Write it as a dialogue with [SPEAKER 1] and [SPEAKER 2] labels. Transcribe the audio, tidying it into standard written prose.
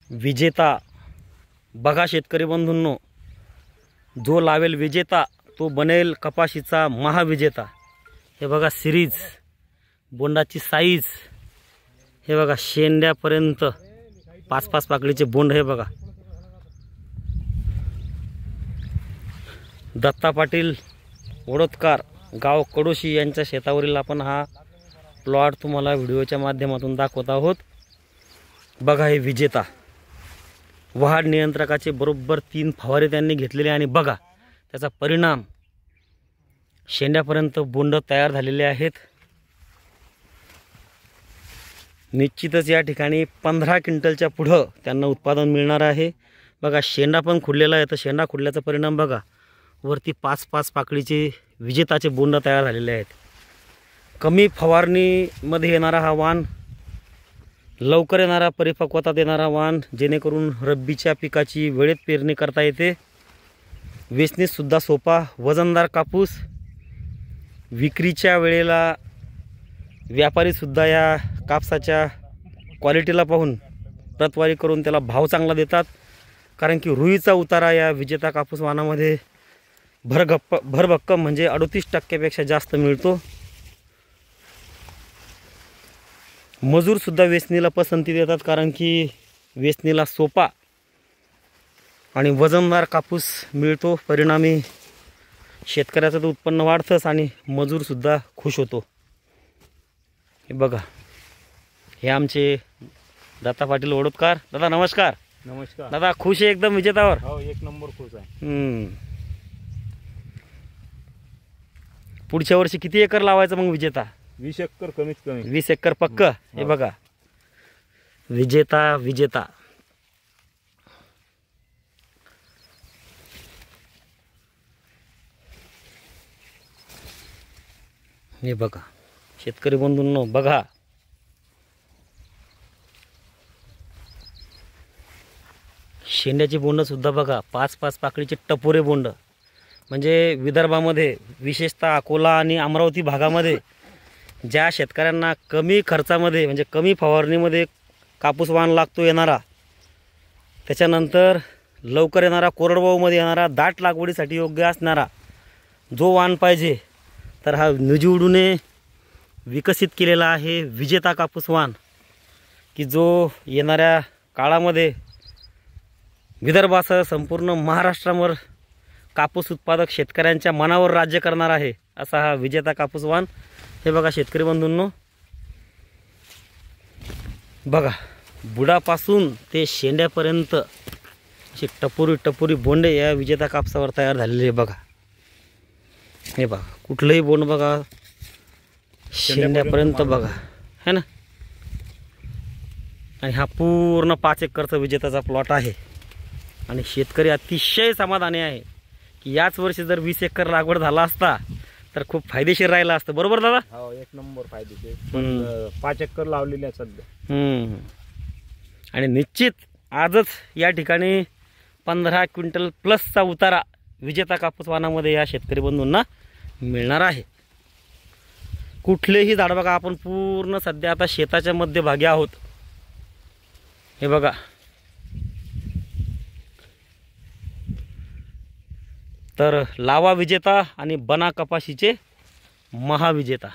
[SPEAKER 1] विजेता बघा शेतकरी बंधूंनो, जो लावेल विजेता तो बनेल कपाशीचा महाविजेता। हे बघा सिरीज, बोंडाची साईज, हे बघा शेंड्यापर्यंत 5-5 पाकळीचे बोंड। हे बघा दत्ता पाटील ओडतकार गाव कडोशी यांच्या शेतावरील आपण हा प्लॉट तुम्हाला व्हिडिओच्या माध्यमातून दाखवत आहोत। बघा हे विजेता, वाढ नियंत्रकाचे बरोबर 3 फवारे त्यांनी घेतलेले आणि बघा त्याचा परिणाम, शेंड्यापर्यंत बोंड तयार झालेले आहेत। निश्चितच या ठिकाणी 15 क्विंटलच्या पुढं त्यांना उत्पादन मिळणार आहे। बघा शेंडा पण खुडलेला आहे, तर शेंडा खुडल्याचा परिणाम बघा वरती 5-5 पाकळीचे विजेताचे बोंड तयार झालेले आहेत। कमी फवारणीमध्ये येणारा हा वाण, लवकर येणारा परिपक्वता देणारा वाण, जेणेकरून रब्बीच्या पिकाची वेळेत पेरणी करता येते। वेचणीसुद्धा सोपा, वजनदार कापूस, विक्रीच्या वेळेला व्यापारीसुद्धा या कापसाच्या क्वालिटीला पाहून प्रतवारी करून त्याला भाव चांगला देतात। कारण की रुईचा उतारा या विजेता कापूस वाणामध्ये भरभक्कम म्हणजे 38% जास्त मिळतो। मजूरसुद्धा वेचणीला पसंती देतात, कारण की वेचणीला सोपा आणि वजनदार कापूस मिळतो। परिणामी शेतकऱ्याचं तर उत्पन्न वाढतंच आणि मजूरसुद्धा खुश होतो। हे बघा हे आमचे दत्ता पाटील ओडतकार दादा, नमस्कार।
[SPEAKER 2] नमस्कार
[SPEAKER 1] दादा, खुश आहे एकदम विजेतावर?
[SPEAKER 2] हो, एक नंबर खुश आहे।
[SPEAKER 1] पुढच्या वर्षी किती एकर लावायचं मग विजेता?
[SPEAKER 2] 20 एकर कमीत कमी।
[SPEAKER 1] 20 एकर पक्क। हे बघा विजेता विजेता। हे बघा शेतकरी बंधूंनो, बघा शेंड्याची बोंड सुद्धा बघा 5-5 पाकळीचे टपोरे बोंड। म्हणजे विदर्भामध्ये विशेषतः अकोला आणि अमरावती भागामध्ये ज्या शेतकऱ्यांना कमी खर्चामध्ये म्हणजे कमी फवारणीमध्ये कापूस वाण लागतो येणारा, त्याच्यानंतर लवकर येणारा, कोरडवाहूमध्ये येणारा, दाट लागवडीसाठी योग्य असणारा जो वाण पाहिजे, तर हा निजीवडूने विकसित केलेला आहे विजेता कापूस वाण, की जो येणाऱ्या काळामध्ये विदर्भासह संपूर्ण महाराष्ट्रावर कापूस उत्पादक शेतकऱ्यांच्या मनावर राज्य करणार आहे, असा हा विजेता कापूस वाण। हे बघा शेतकरी बंधूंनो, बघा बुडापासून ते शेंड्यापर्यंत अशी टपोरी टपोरी बोंडे या विजेता कापसावर तयार झालेले आहे। बघा हे बघा कुठलंही बोंड बघा शेंड्यापर्यंत बघा, है ना। आणि हा पूर्ण 5 एकरचा विजेताचा प्लॉट आहे आणि शेतकरी अतिशय समाधानी आहे की याच वर्षी जर 20 एकर लागवड झाला असता तर खूप फायदेशीर राहिला असतं। बरोबर दादा?
[SPEAKER 2] हो, एक नंबर फायदेशीर। 5 एकर लावलेले आहे सध्या।
[SPEAKER 1] आणि निश्चित आजच या ठिकाणी 15 क्विंटल प्लसचा उतारा विजेता कापूस वाणामध्ये या शेतकरी बंधूंना मिळणार आहे। कुठलेही झाड बघा, आपण पूर्ण सध्या आता शेताच्या मध्यभागी आहोत। हे बघा तर लावा विजेता आणि बना कपाशीचे महाविजेता।